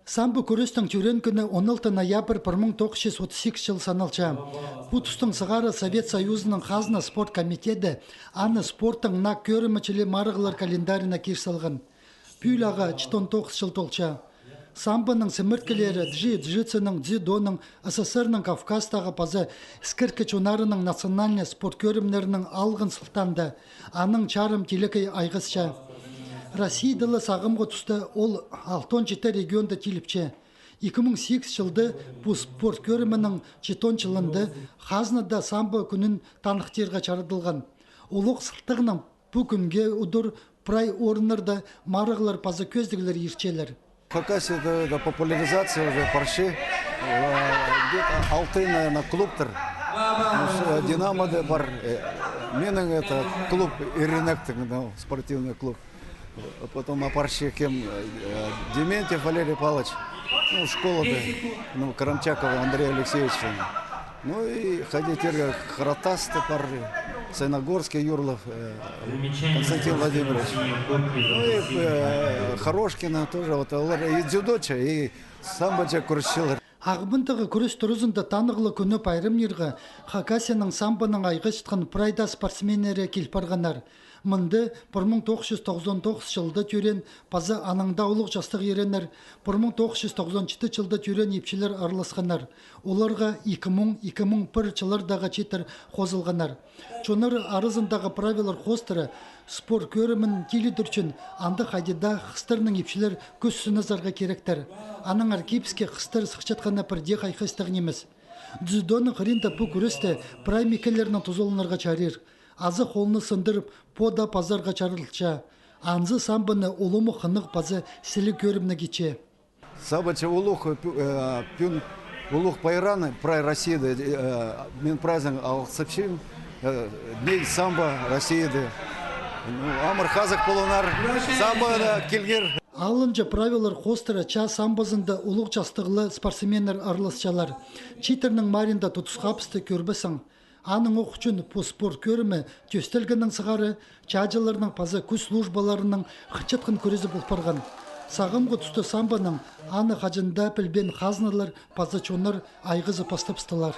Самбы көрөстің түрен күні 16 ноябрь 1938 жыл саналча. Бұтыстың сығары Совет Союзының қазына спорт комитеті аны спорттың на көрімічілі марығылар календарына керсалған. Пүйлаға 14 жыл толча. Самбының сімірткілері джи-джитсының, дзидоның, СССРның Кавказтағы пазы скіркі чунарының национальный спорт көрімлерінің алғын сылтанды, аның чарым телекай айғысча. Россиядылы сағымғы тұсты ол 6-7 регионда теліпче. 2008 жылды бұл спорт көрімінің 7 жылынды қазынада самбы күнін танықтерға чарыдылған. Олық сылтығының бұл күнге ұдыр прай орынырда марығылар пазы көздігілер ерчелер. Хакасия это популяризация уже парши. Где-то Алтай, наверное, клубтер. Динамо де бар. Менің это клуб Иринектик, спортивный клуб. Потом о парше кем Дементьев Валерий Павлович. Школа да, Карамчакова Андрей Алексеевич. Ну и ходите Харатасты пары. Сайногорский Юрлов Константин Владимирович. Ну и Хорошкина тоже. Вот, и дзюдоча, и самбоча Куршилар. Ағбынтығы күріс тұрызында танығылы күні пайрымнерға Хакасияның самбының айғы шытқан прайда спортсменері келпарғанар. Мұнды 1999 жылда түрен пазы аныңда ұлық жастық еренер, 1997 жылда түрен епшілер араласқанар. Оларға 2000-2001 жылардағы четір қозылғанар. Чоныр арызындағы правилар қостыры спорт көрімін келі дүрчін анды қайдеда қыстырның епшілер көссіні зарға керектер. Аның аркипске қыстыр сықчатқаны бірде қайқыстығын емес. Дзюдоның қырында бұл күресті праймекелерінің тұзолынарға чарир. Азы қолыны сындырып, пода пазарға чарылча. Анзы самбыны олымы қынық пазы сілі көрімні кече. Сабача улух пайраны прай Россияды. Мен прайзың алсыпшым. Дней самба Россияды. Амыр қазық болынар. Самбада келгер. Алынча правилар қостыра ча самбазында улық жастығылы спортсменер араласчалар. Читернің маринда тұтысқапысты көрбісің. Аның оқучын по спорт көрімі төстелгінің сығары чажыларының пазы күз службаларының қычытқын көрезі бұлпарған. Сағымғы түсті самбаның аны қажында пілбен қазнылар пазы чонар айғызы пастапстылар.